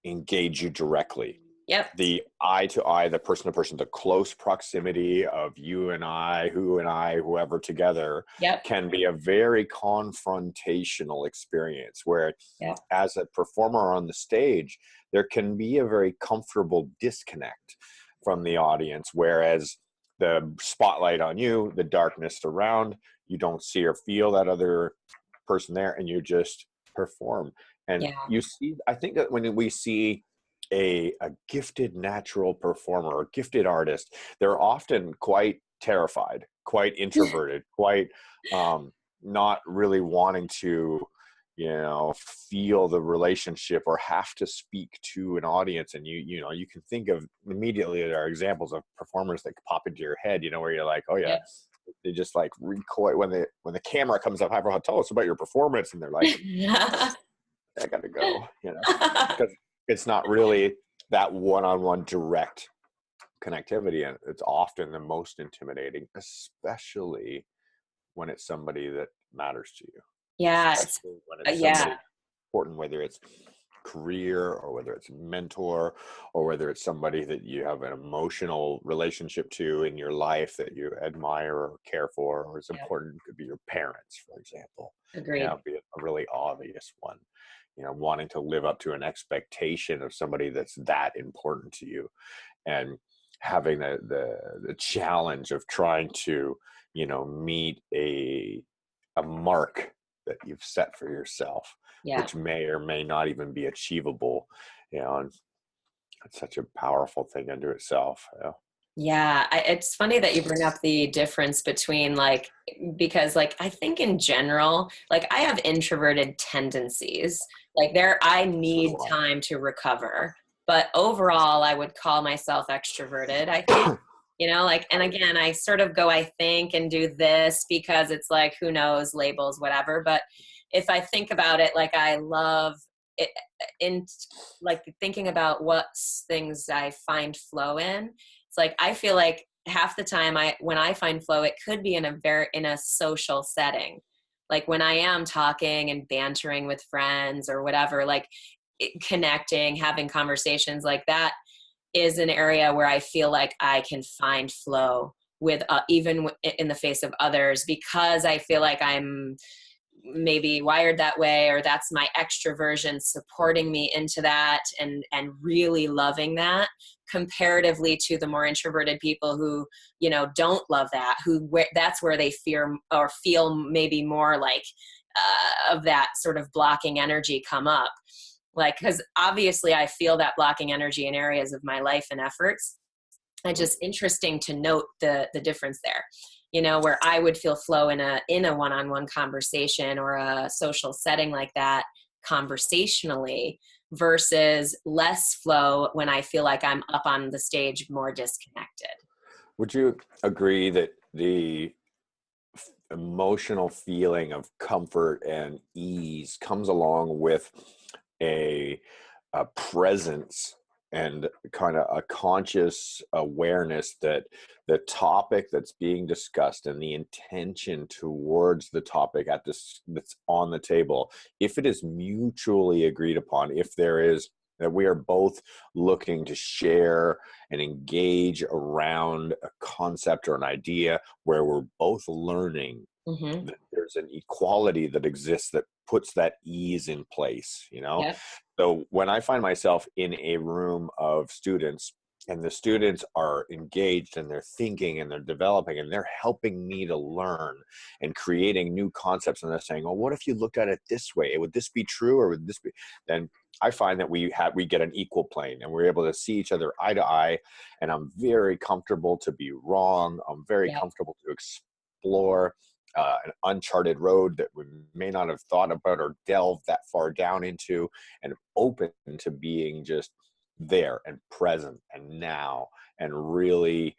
engage you directly. Yep. The eye to eye, the person to person, the close proximity of you and I, whoever together, Yep. can be a very confrontational experience where, Yep. as a performer on the stage, there can be a very comfortable disconnect from the audience, whereas the spotlight on you, the darkness around, you don't see or feel that other person there, and you just perform. And you see, I think that when we see a gifted natural performer or gifted artist, they're often quite terrified, quite introverted, quite not really wanting to, feel the relationship or have to speak to an audience. And you can think of immediately, there are examples of performers that pop into your head, where you're like, oh yeah, they just like recoil when the camera comes up. Tell us about your performance, and they're like, I gotta go, because it's not really that one-on-one direct connectivity, and it's often the most intimidating, especially when it's somebody that matters to you. Yeah. Especially when it's somebody important, whether it's career or whether it's mentor or whether it's somebody that you have an emotional relationship to in your life that you admire or care for, or it's important. It could be your parents, for example. Agreed. Be a really obvious one. Wanting to live up to an expectation of somebody that's that important to you, and having the challenge of trying to meet a mark that you've set for yourself, which may or may not even be achievable, and it's such a powerful thing unto itself. Yeah, it's funny that you bring up the difference between because I think in general, I have introverted tendencies. I need time to recover, but overall I would call myself extroverted, I think. And again, I sort of go, I think, and do this because it's who knows, labels, whatever. But if I think about it, I love it, in thinking about what things I find flow in. It's I feel like half the time when I find flow, it could be in a social setting. When I am talking and bantering with friends or whatever, connecting, having conversations like that is an area where I feel like I can find flow with even in the face of others, because I feel like I'm maybe wired that way, or that's my extroversion supporting me into that and really loving that, comparatively to the more introverted people who don't love that, that's where they fear or feel maybe more of that sort of blocking energy come up. Because obviously I feel that blocking energy in areas of my life and efforts. And just interesting to note the difference there, where I would feel flow in a one-on-one conversation or a social setting like that conversationally, versus less flow when I feel like I'm up on the stage more disconnected. Would you agree that the emotional feeling of comfort and ease comes along with a presence and kind of a conscious awareness that the topic that's being discussed and the intention towards the topic at this that's on the table, if it is mutually agreed upon, if there is that we are both looking to share and engage around a concept or an idea where we're both learning, Mm-hmm. that there's an equality that exists that puts that ease in place, you know? Yep. So when I find myself in a room of students and the students are engaged and they're thinking and they're developing and they're helping me to learn and creating new concepts, and they're saying, oh, what if you looked at it this way? Would this be true, or would this be? Then I find that we get an equal plane and we're able to see each other eye to eye. And I'm very comfortable to be wrong. I'm very Yep. comfortable to explore an uncharted road that we may not have thought about or delved that far down into, and open to being just there and present and now, and really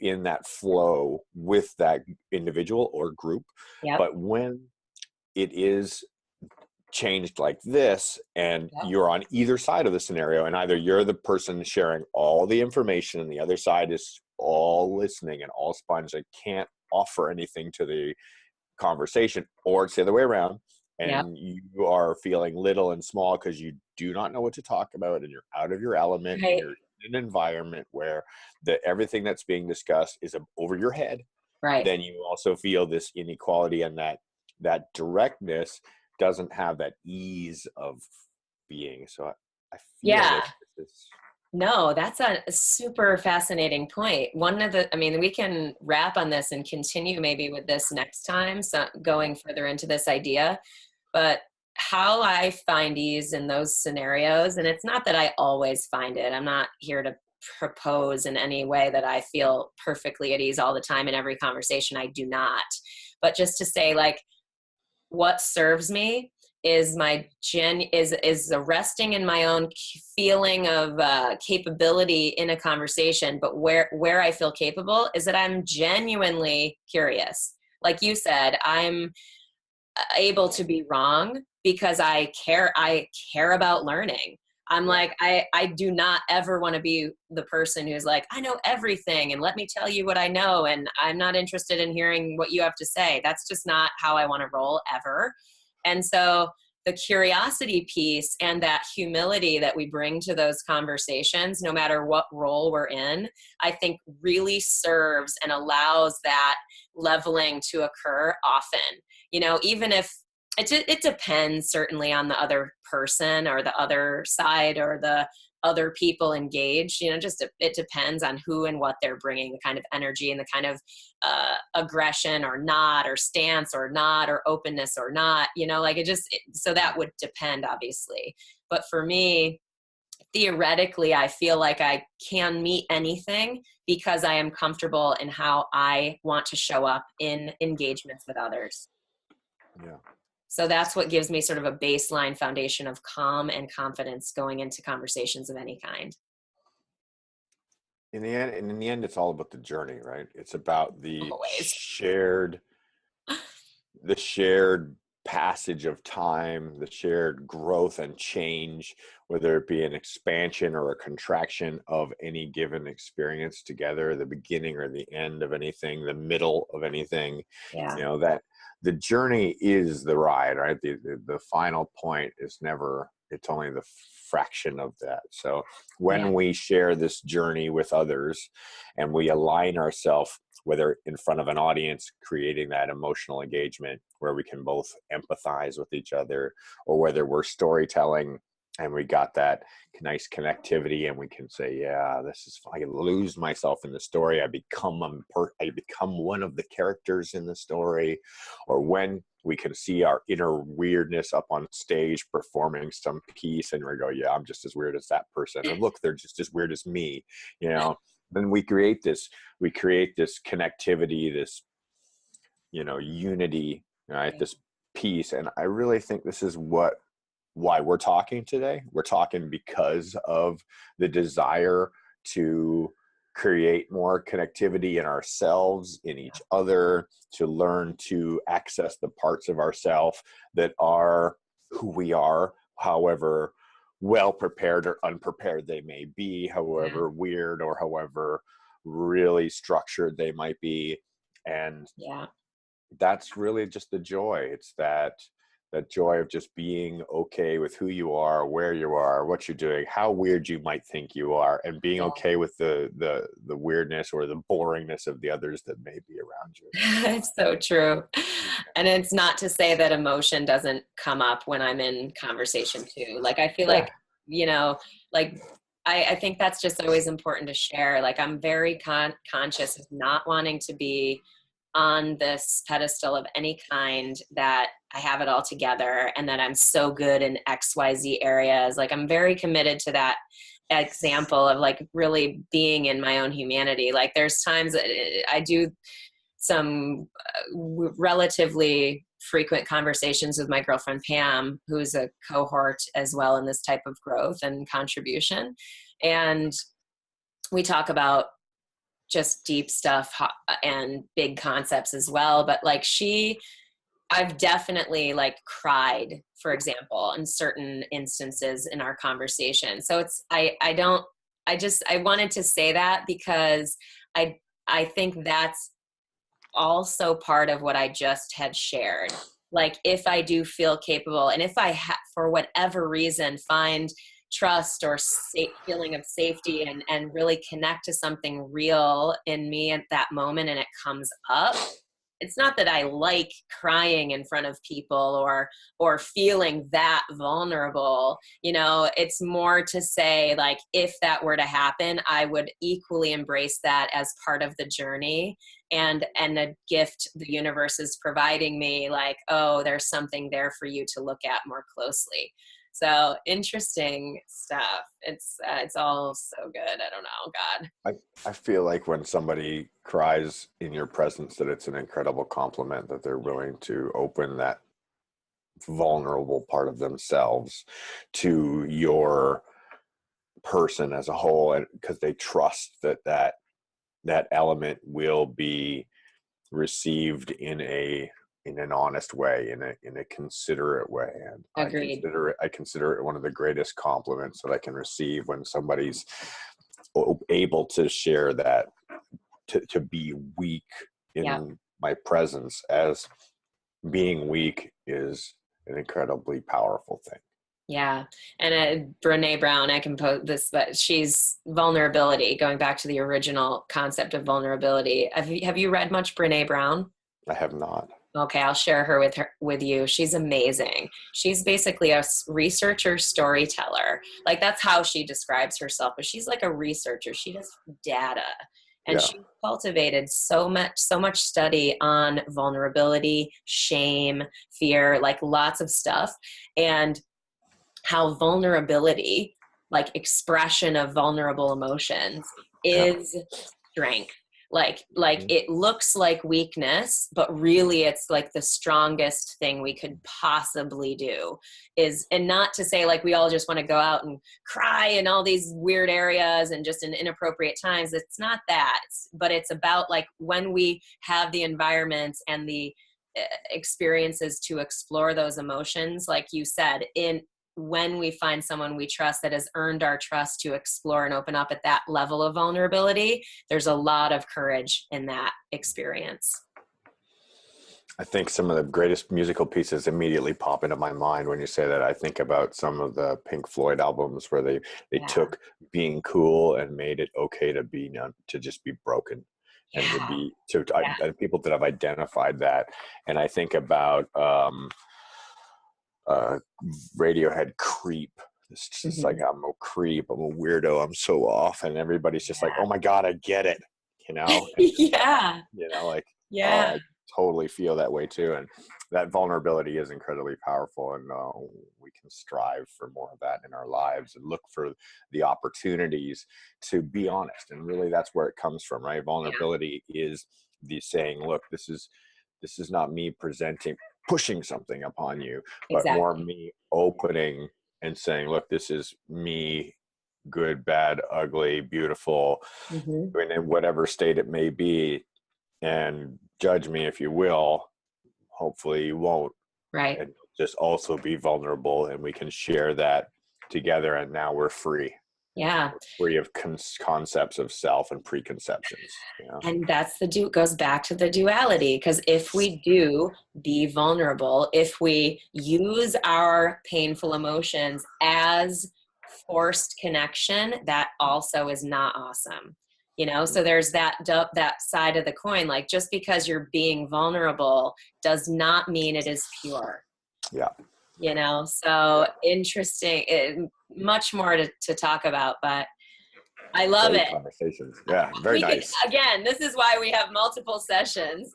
in that flow with that individual or group. Yep. But when it is changed like this and Yep. you're on either side of the scenario, and either you're the person sharing all the information and the other side is all listening and all sponge, that can't offer anything to the conversation, or it's the other way around, Yep. and you are feeling little and small because you do not know what to talk about and you're out of your element and Right. you're in an environment where everything that's being discussed is over your head. Right. Then you also feel this inequality, and that directness doesn't have that ease of being. So I feel Yeah. that this is, No, that's a super fascinating point. I mean, we can wrap on this and continue maybe with this next time, so going further into this idea. But how I find ease in those scenarios, and it's not that I always find it, I'm not here to propose in any way that I feel perfectly at ease all the time in every conversation. I do not. But just to say, like, what serves me is is resting in my own feeling of capability in a conversation. But where I feel capable is that I'm genuinely curious. Like you said, I'm able to be wrong because I care about learning. I'm like, I do not ever want to be the person who's like, I know everything and let me tell you what I know, and I'm not interested in hearing what you have to say. That's just not how I want to roll ever. And so the curiosity piece and that humility that we bring to those conversations, no matter what role we're in, I think really serves and allows that leveling to occur often. You know, even if it depends certainly on the other person or the other side or the other people engaged, you know, it depends on who and what they're bringing, the kind of energy and the kind of aggression or not, or stance or not, or openness or not, you know, like so that would depend obviously. But for me, theoretically, I feel like I can meet anything because I am comfortable in how I want to show up in engagements with others. yeah. So that's what gives me sort of a baseline foundation of calm and confidence going into conversations of any kind. In the end, it's all about the journey, right? It's about Always. the shared passage of time, the shared growth and change, whether it be an expansion or a contraction of any given experience together, the beginning or the end of anything, the middle of anything. Yeah. You know, that the journey is the ride, right? The final point is never, it's only the fraction of that. So Yeah. when we share this journey with others and we align ourselves, whether in front of an audience, creating that emotional engagement where we can both empathize with each other, or whether we're storytelling and we got that nice connectivity and we can say, yeah, this is, I lose myself in the story. I become one of the characters in the story. Or when we can see our inner weirdness up on stage performing some piece and we go, yeah, I'm just as weird as that person. Or look, they're just as weird as me, you know. Then we create this connectivity, this, you know, unity, right? This peace. And I really think this is why we're talking today. We're talking because of the desire to create more connectivity in ourselves, in each other, to learn to access the parts of ourselves that are who we are, however well prepared or unprepared they may be, however weird or however really structured they might be. And Yeah. that's really just the joy. It's that joy of just being okay with who you are, where you are, what you're doing, how weird you might think you are, and being okay with the weirdness or the boringness of the others that may be around you. It's so true. And it's not to say that emotion doesn't come up when I'm in conversation too. Like, I feel Yeah. like, you know, like, I think that's just always important to share. Like, I'm very conscious of not wanting to be on this pedestal of any kind, that I have it all together and that I'm so good in XYZ areas. Like, I'm very committed to that example of like really being in my own humanity. Like, there's times that I do some relatively frequent conversations with my girlfriend Pam, who's a cohort as well in this type of growth and contribution. And we talk about just deep stuff and big concepts as well. But like I've definitely like cried, for example, in certain instances in our conversation. So I wanted to say that because I think that's also part of what I just had shared. Like, if I do feel capable, and if I for whatever reason find trust or feeling of safety and really connect to something real in me at that moment, and it comes up, it's not that I like crying in front of people or feeling that vulnerable. It's more to say, like, if that were to happen, I would equally embrace that as part of the journey and a gift the universe is providing me, like, oh, there's something there for you to look at more closely. So interesting stuff. It's all so good. I don't know, God. I feel like when somebody cries in your presence, that it's an incredible compliment that they're willing to open that vulnerable part of themselves to your person as a whole, and because they trust that element will be received in an honest way, in a considerate way. And Agreed. I consider it one of the greatest compliments that I can receive, when somebody's able to share that, to be weak in my presence, as being weak is an incredibly powerful thing. Yeah. And Brene Brown, I can post this, but she's vulnerability, going back to the original concept of vulnerability. Have you read much Brene Brown? I have not. Okay, I'll share her with you. She's amazing. She's basically a researcher storyteller. Like, that's how she describes herself, but she's like a researcher. She does data. And Yeah. she cultivated so much study on vulnerability, shame, fear, like lots of stuff. And how vulnerability, like expression of vulnerable emotions, is strength. Like it looks like weakness, but really it's like the strongest thing we could possibly do and not to say like we all just want to go out and cry in all these weird areas and just in inappropriate times. It's not that, but it's about like when we have the environments and the experiences to explore those emotions, like you said, when we find someone we trust that has earned our trust to explore and open up at that level of vulnerability, there's a lot of courage in that experience. I think some of the greatest musical pieces immediately pop into my mind when you say that. I think about some of the Pink Floyd albums where they took being cool and made it okay to just be broken, and to be people that have identified that. And I think about Radiohead Creep. It's just like, I'm a creep, I'm a weirdo, I'm so off, and everybody's just like, oh my God, I get it, And I totally feel that way too. And that vulnerability is incredibly powerful, and we can strive for more of that in our lives and look for the opportunities to be honest. And really, that's where it comes from, right? Vulnerability is the saying, look, this is not me pushing something upon you, but more me opening and saying, look, this is me, good, bad, ugly, beautiful, in whatever state it may be, and judge me if you will. Hopefully you won't. Right. And just also be vulnerable, and we can share that together, and now we're free. Yeah. We're free of concepts of self and preconceptions. And that's goes back to the duality, because if we do be vulnerable, if we use our painful emotions as forced connection, that also is not awesome. So there's that side of the coin. Like, just because you're being vulnerable does not mean it is pure. Yeah. So interesting, much more to talk about, but I love Great it. Conversations. Yeah, very nice. Again, this is why we have multiple sessions.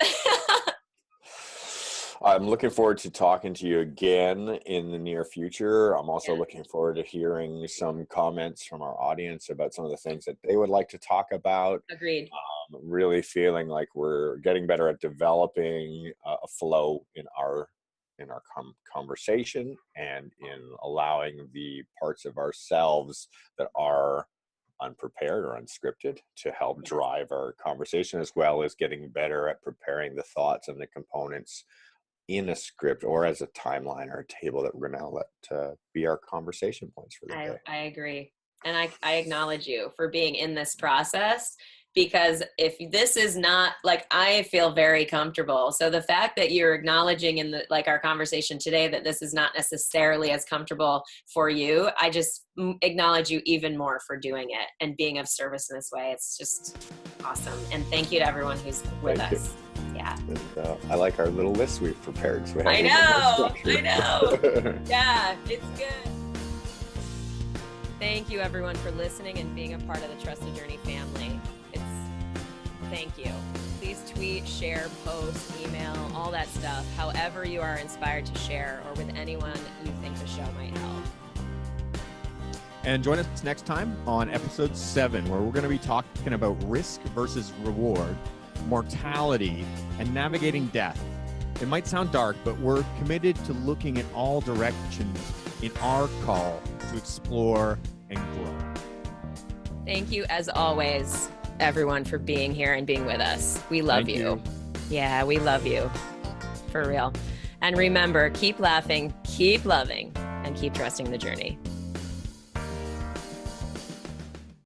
I'm looking forward to talking to you again in the near future. I'm also looking forward to hearing some comments from our audience about some of the things that they would like to talk about. Agreed. Really feeling like we're getting better at developing a flow in our conversation, and in allowing the parts of ourselves that are unprepared or unscripted to help drive our conversation, as well as getting better at preparing the thoughts and the components in a script or as a timeline or a table that we're going to let be our conversation points for the day. I agree. And I acknowledge you for being in this process, because if this is not, like, I feel very comfortable. So the fact that you're acknowledging in our conversation today that this is not necessarily as comfortable for you, I just acknowledge you even more for doing it and being of service in this way. It's just awesome. And thank you to everyone who's with us. Yeah. And, I like our little list we've prepared. So I know. Yeah, it's good. Thank you, everyone, for listening and being a part of the Trusted Journey family. Thank you. Please tweet, share, post, email, all that stuff, however you are inspired to share, or with anyone you think the show might help. And join us next time on episode 7, where we're going to be talking about risk versus reward, mortality, and navigating death. It might sound dark, but we're committed to looking at all directions in our call to explore and grow. Thank you, as always, everyone, for being here and being with us. We love you. Yeah, we love you. For real. And remember, keep laughing, keep loving, and keep trusting the journey.